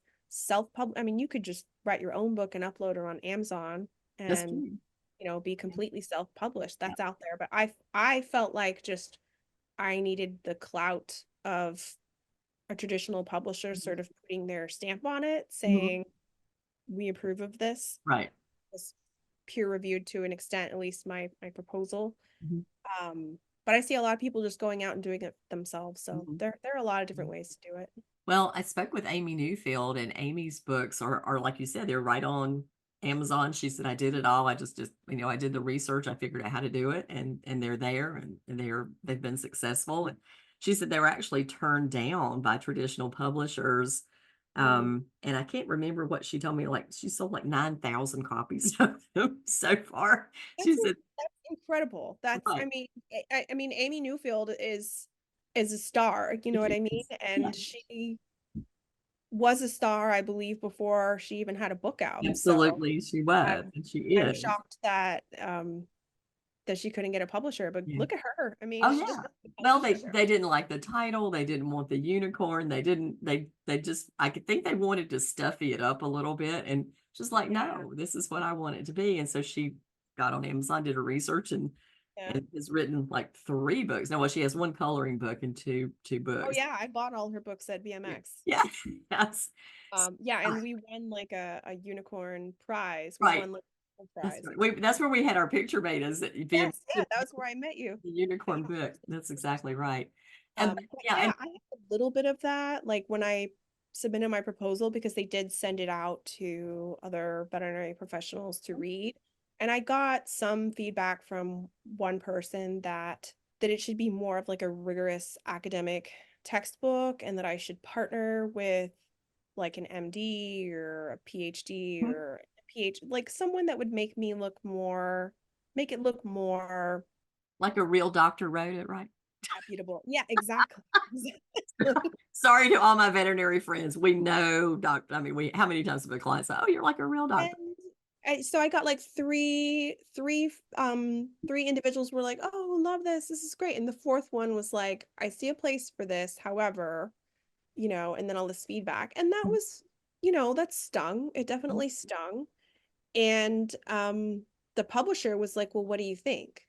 I mean, you could just write your own book and upload it on Amazon That's and, true. be completely self-published. That's out there. But I felt like just I needed the clout of a traditional publisher sort of putting their stamp on it, saying, we approve of this. Right. It's peer reviewed to an extent, at least my proposal. But I see a lot of people just going out and doing it themselves. So there are a lot of different ways to do it. Well, I spoke with Amy Newfield, and Amy's books are like you said, they're right on Amazon. She said, I did it all. I just, I did the research. I figured out how to do it, and they're there, and they've been successful. And she said they were actually turned down by traditional publishers. And I can't remember what she told me, like she sold like 9,000 copies of them so far. She said, that's incredible. That's, right. I mean, Amy Newfield is a star, you know what I mean? And she was a star, I believe, before she even had a book out. Absolutely, So she was, I'm and she I'm is. shocked that that she couldn't get a publisher, but Yeah. look at her. I mean, Oh she just yeah. got a Well, publisher. they didn't like the title. They didn't want the unicorn. They just I could think they wanted to stuffy it up a little bit, and just like, Yeah. no, this is what I want it to be. And so she got on Amazon, did her research, and Yeah. has written like 3 books. Now, well, she has one coloring book and two Oh books. yeah, I bought all her books at Yeah. VMX. Yeah. Yes. Yeah, and we won like a unicorn prize. We Right. won like a prize. That's where we had our picture made, as the Yes, yeah, that was where I met you. unicorn book. That's exactly right. But Yeah, yeah, and I have a little bit of that. Like when I submitted my proposal, because they did send it out to other veterinary professionals to read. And I got some feedback from one person that it should be more of like a rigorous academic textbook, and that I should partner with like an MD or a PhD or a like someone that would make it look more like a real doctor wrote it, right? reputable. Yeah, exactly. Exactly. Sorry to all my veterinary friends. We know doctor. I mean, how many times have a client say, "Oh, you're like a real doctor." And so I got like three individuals were like, "Oh, love this. This is great." And the fourth one was like, "I see a place for this. However, and then all this feedback." And that was, that stung. It definitely stung. And the publisher was like, "Well, what do you think?"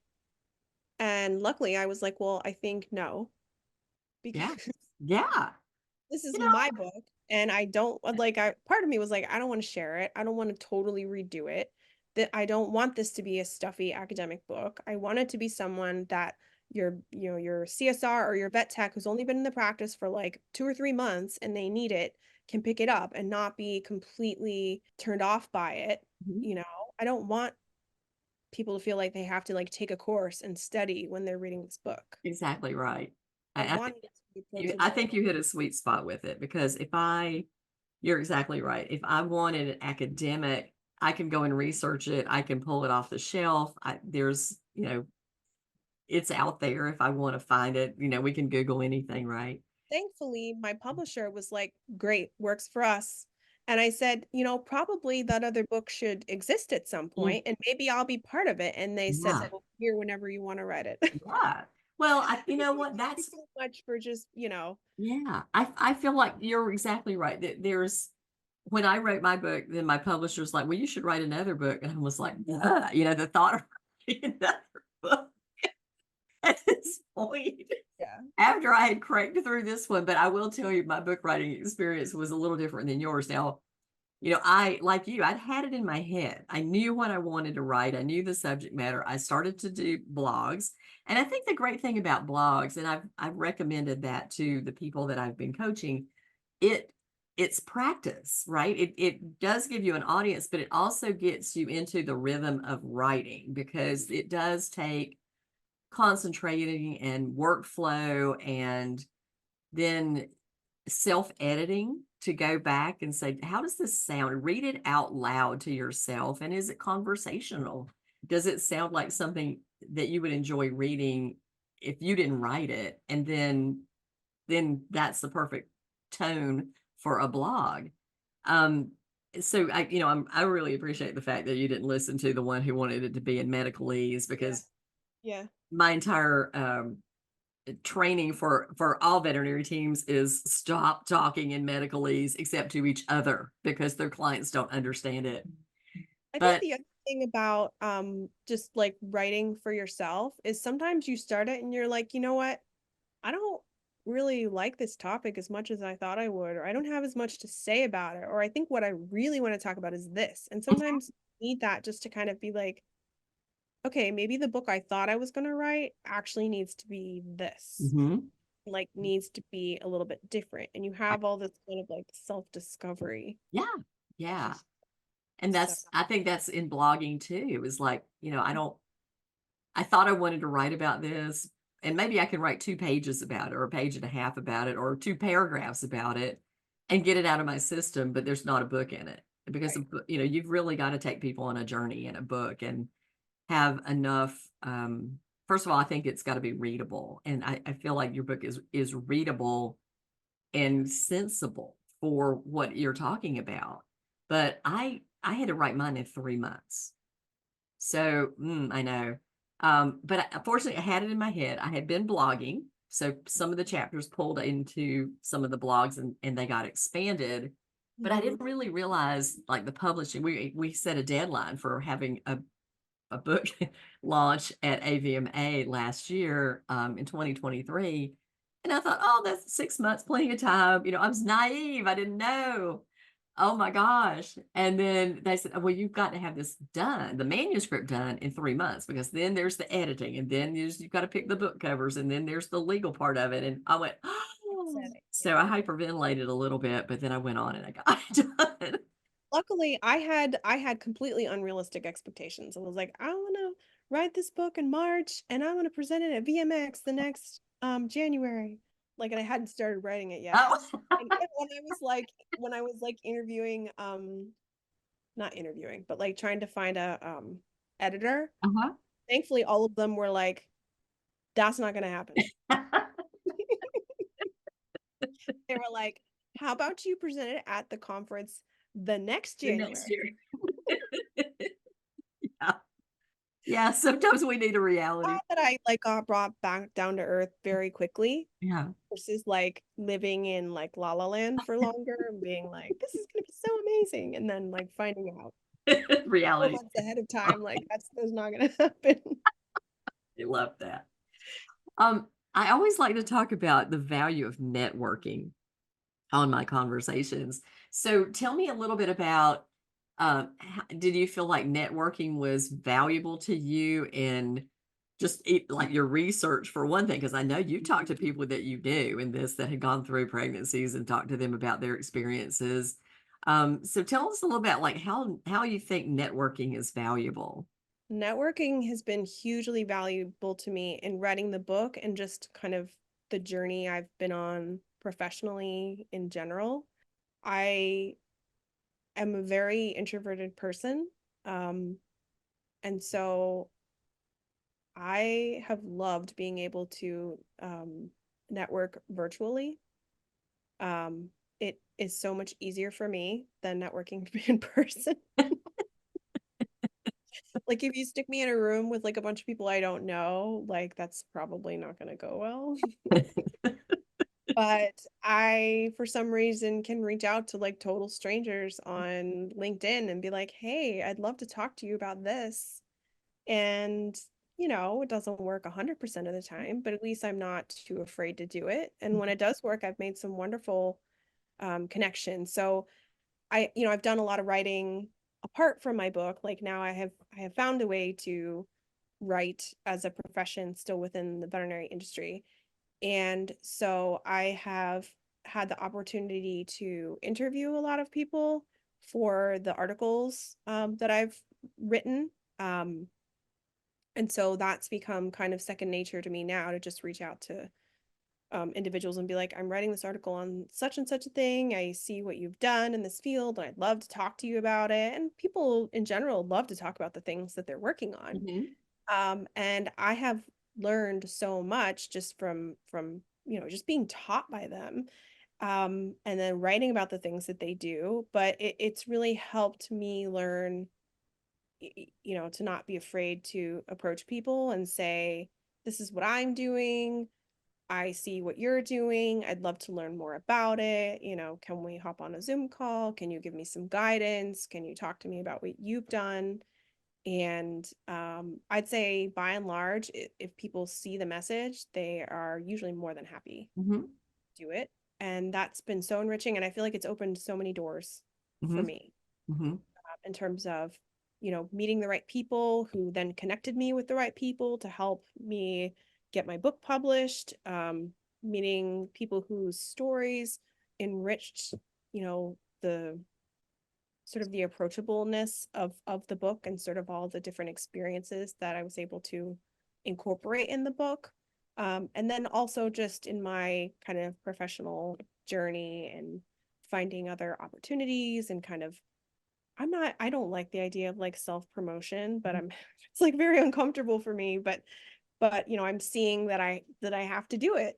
And luckily I was like, "Well, I think no, because Yeah, yeah, this is you my know, book and I don't like I part of me was like I don't want to share it. I don't want to totally redo it. That I don't want this to be a stuffy academic book. I want it to be someone that your CSR or your vet tech who's only been in the practice for like 2 or 3 months and they need it can pick it up and not be completely turned off by it. Mhm. You know, I don't want people to feel like they have to like take a course and study when they're reading this book. Exactly right. I I think wanted it to be I approachable. think you hit a sweet spot with it because you're exactly right. If I wanted an academic, I can go and research it. I can pull it off the shelf. There's, it's out there if I want to find it. We can Google anything, right? Thankfully, my publisher was like, "Great, works for us." And I said, "Probably that other book should exist at some Mm, point, and maybe I'll be part of it." And they said, yeah, "Well, here whenever you want to write it." yeah. Well, you know Thank what? you That's so much for just, yeah. I feel like you're exactly right. There's when I wrote my book, then my publisher's like, "Well, you should write another book," and I was like, "Ugh," the thought of writing another book at this point. yeah. After I had cranked through this one, but I will tell you my book writing experience was a little different than yours. Now, I like you, I'd had it in my head. I knew what I wanted to write. I knew the subject matter. I started to do blogs. And I think the great thing about blogs, and I've recommended that to the people that I've been coaching, it it's practice, right? It does give you an audience, but it also gets you into the rhythm of writing because it does take concentrating and workflow and then self-editing to go back and say, how does this sound? Read it out loud to yourself. And is it conversational? Does it sound like something that you would enjoy reading if you didn't write it? And then that's the perfect tone for a blog. Um, so I really appreciate the fact that you didn't listen to the one who wanted it to be in medicalese Yeah. because Yeah. my entire training for all veterinary teams is stop talking in medicalese except to each other because their clients don't understand it. I think But the other thing about just like writing for yourself is sometimes you start it and you're like, "You know what? I don't really like this topic as much as I thought I would, or I don't have as much to say about it, or I think what I really want to talk about is this." And sometimes you need that just to kind of be like, okay, maybe the book I thought I was going to write actually needs to be this, mhm, like needs to be a little bit different. And you have all this kind of like self-discovery. yeah, yeah. And So, I think that's in blogging too. It was like, I thought I wanted to write about this, and maybe I can write 2 pages about it, or a page and a half about it, or 2 paragraphs about it, and get it out of my system. But there's not a book in it because right. you've really got to take people on a journey in a book and have enough. First of all, I think it's got to be readable, and I feel like your book is readable and sensible for what you're talking about. But I had to write mine in 3 months. So, I know. But fortunately, I had it in my head. I had been blogging. So some of the chapters pulled into some of the blogs and they got expanded. But I Mhm. didn't really realize like the publishing. We set a deadline for having a book launch at AVMA last year in 2023. And I thought, oh, that's 6 months, plenty of time. I was naive. I didn't know. Oh my gosh. And then they said, well, you've got to have this done, the manuscript done in 3 months, because then there's the editing, and then you've got to pick the book covers, and then there's the legal part of it. And I went, oh. Upsetting. So I Yeah. hyperventilated a little bit, but then I went on and I got it done. Luckily, I had completely unrealistic expectations. I was like, I want to write this book in March and I want to present it at VMX the next January. Like, and I hadn't started writing it yet. Oh, And when I was like interviewing, not interviewing, but like trying to find a editor, uh-huh. thankfully all of them were like, That's not going to happen. They were like, how about you present it at the conference the next The next January? year. Yeah. Yeah, sometimes we need a reality. That I like got brought back down to earth very quickly Yeah. versus like living in like La La Land for longer and being like, this is gonna be so amazing. And then like finding out 4 Reality. months ahead of time, like that's not gonna happen. I love that. I always like to talk about the value of networking on my conversations. So tell me a little bit about did you feel like networking was valuable to you in just like your research for one thing? Because I know you talked to people that you knew in this that had gone through pregnancies and talked to them about their experiences. So tell us a little bit like how you think networking is valuable. Networking has been hugely valuable to me in writing the book and just kind of the journey I've been on professionally in general. I am a very introverted person. Um, and so I have loved being able to network virtually. It is so much easier for me than networking in person. Like if you stick me in a room with like a bunch of people I don't know, like that's probably not going to go well. But I, for some reason, can reach out to like total strangers on LinkedIn and be like, hey, I'd love to talk to you about this. And, it doesn't work 100% of the time, but at least I'm not too afraid to do it. And when it does work, I've made some wonderful connections. So I've done a lot of writing apart from my book. Like now I have found a way to write as a profession still within the veterinary industry. And so I have had the opportunity to interview a lot of people for the articles that I've written. Um, and so that's become kind of second nature to me now to just reach out to individuals and be like, I'm writing this article on such and such a thing. I see what you've done in this field, and I'd love to talk to you about it. And people in general love to talk about the things that they're working on. Mhm. And I have learned so much just from just being taught by them, and then writing about the things that they do. But it's really helped me learn, to not be afraid to approach people and say, this is what I'm doing. I see what you're doing. I'd love to learn more about it. Can we hop on a Zoom call? Can you give me some guidance? Can you talk to me about what you've done? And I'd say by and large, if people see the message, they are usually more than happy Mhm. to do it. And that's been so enriching. And I feel like it's opened so many doors for Mhm. me Mhm. in terms of, meeting the right people who then connected me with the right people to help me get my book published, meeting people whose stories enriched, the sort of the approachableness of the book and sort of all the different experiences that I was able to incorporate in the book. And then also just in my kind of professional journey and finding other opportunities and kind of I don't like the idea of like self-promotion, but it's like very uncomfortable for me, but I'm seeing that I have to do it.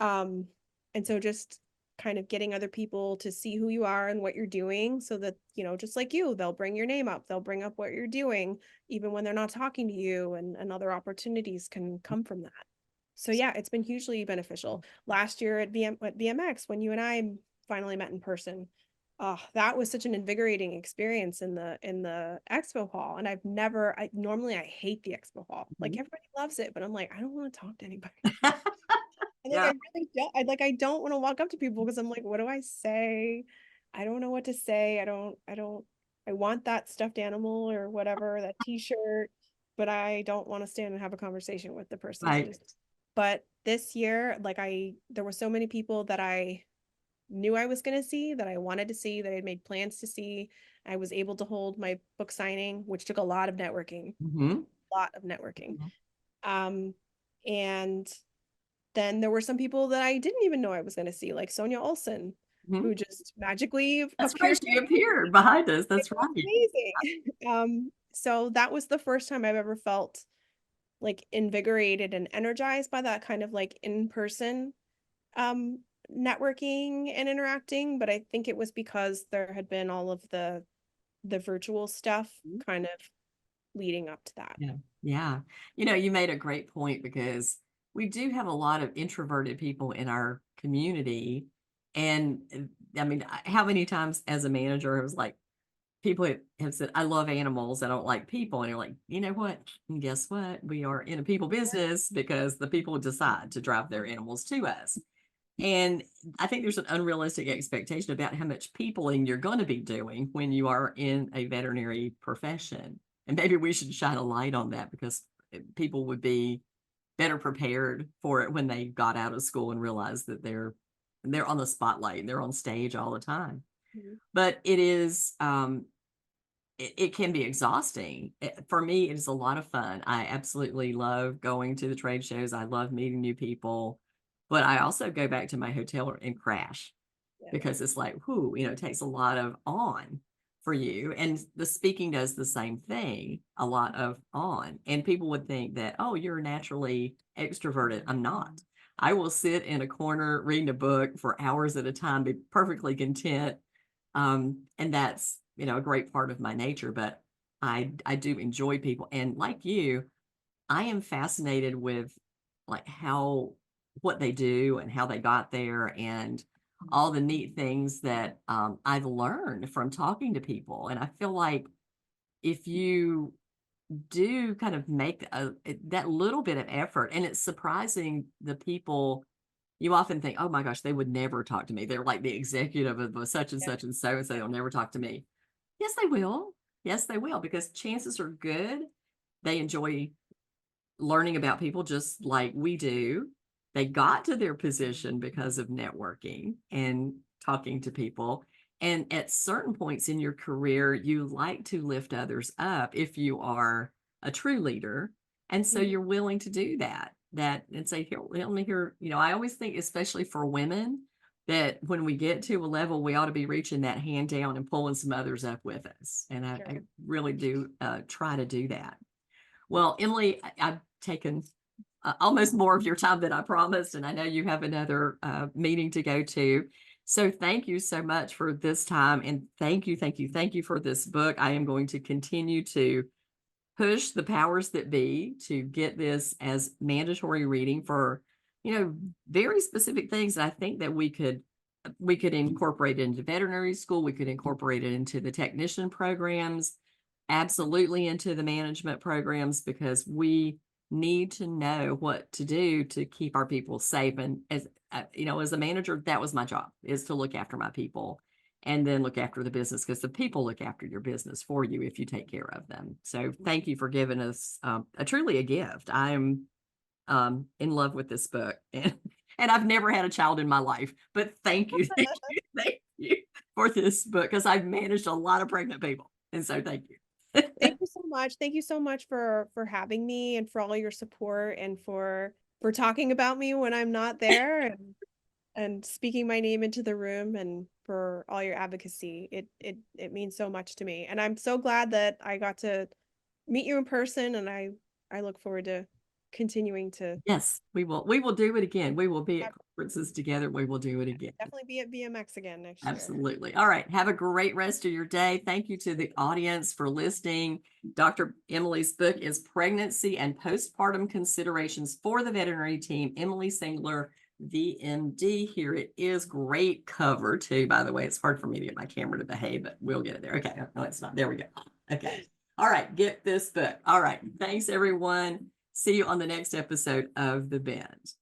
Um, and so just kind of getting other people to see who you are and what you're doing so that, just like you, they'll bring your name up, they'll bring up what you're doing, even when they're not talking to you, and other opportunities can come from that. So yeah, it's been hugely beneficial. Last year at VMX, when you and I finally met in person, oh, that was such an invigorating experience in the expo hall. And I normally I hate the expo hall. Like Mhm. everybody loves it, but I'm like, I don't want to talk to anybody. And like Yeah. I really don't I don't want to walk up to people because I'm like, what do I say? I don't know what to say. I want that stuffed animal or whatever, that t-shirt, but I don't want to stand and have a conversation with the person. Right. But this year, like there were so many people that I knew I was going to see, that I wanted to see, that I had made plans to see. I was able to hold my book signing, which took a lot of networking, Mhm. a lot of networking. Mhm. Um, and then there were some people that I didn't even know I was going to see, like Sonia Olson, Mhm. who just magically That's right. appeared. She appeared behind us. It That's was right. amazing. So that was the first time I've ever felt like invigorated and energized by that kind of like in-person networking and interacting, but I think it was because there had been all of the virtual stuff kind of leading up to that. Yeah. Yeah. You made a great point because we do have a lot of introverted people in our community. And I mean, how many times as a manager, it was like, people have said, I love animals. I don't like people. And you're like, you know what? And guess what? We are in a people business because the people decide to drive their animals to us. And I think there's an unrealistic expectation about how much peopling you're going to be doing when you are in a veterinary profession. And maybe we should shine a light on that because people would be better prepared for it when they got out of school and realized that they're on the spotlight, they're on stage all the time. Mhm. But it is it can be exhausting. For me, it is a lot of fun. I absolutely love going to the trade shows. I love meeting new people, but I also go back to my hotel and crash Yeah. because it's like, whoo, it takes a lot of on for you. And the speaking does the same thing, a lot of on. And people would think that, oh, you're naturally extroverted. I'm not. I will sit in a corner reading a book for hours at a time, be perfectly content. And that's, a great part of my nature, but I do enjoy people. And like you, I am fascinated with like what they do and how they got there and all the neat things that I've learned from talking to people. And I feel like if you do kind of make that little bit of effort, and it's surprising the people you often think, oh my gosh, they would never talk to me. They're like the executive of such and such and so and so. They'll never talk to me. Yes, they will. Yes, they will, because chances are good they enjoy learning about people just like we do. They got to their position because of networking and talking to people. And at certain points in your career, you like to lift others up if you are a true leader. And so Mhm. you're willing to do that and say, here, let me hear, I always think, especially for women, that when we get to a level, we ought to be reaching that hand down and pulling some others up with us. And I Sure. really do try to do that. Well, Emily, I've taken almost more of your time than I promised, and I know you have another meeting to go to. So thank you so much for this time, and thank you, thank you, thank you for this book. I am going to continue to push the powers that be to get this as mandatory reading for, very specific things. I think that we could incorporate it into veterinary school. We could incorporate it into the technician programs, absolutely into the management programs, because we need to know what to do to keep our people safe. And as a manager, that was my job, is to look after my people and then look after the business, because the people look after your business for you if you take care of them. So thank you for giving us truly a gift. I'm in love with this book, and I've never had a child in my life, but thank you, thank you for this book, because I've managed a lot of pregnant people. And so thank you. Thank you so much. Thank you so much for having me and for all your support and for talking about me when I'm not there and speaking my name into the room and for all your advocacy. It means so much to me. And I'm so glad that I got to meet you in person, and I look forward to continuing to Yes, we will do it again. We will be at conferences together. We will do it again. definitely be at VMX again next year. Absolutely. All right. Have a great rest of your day. Thank you to the audience for listening. Dr. Emily's book is Pregnancy and Postpartum Considerations for the Veterinary Team. Emily Singler, VMD. Here it is. Great cover, too. By the way, it's hard for me to get my camera to behave, but we'll get it there. Okay. No, it's not. There we go. Okay. All right. Get this book. All right. Thanks, everyone. See you on the next episode of The Bend.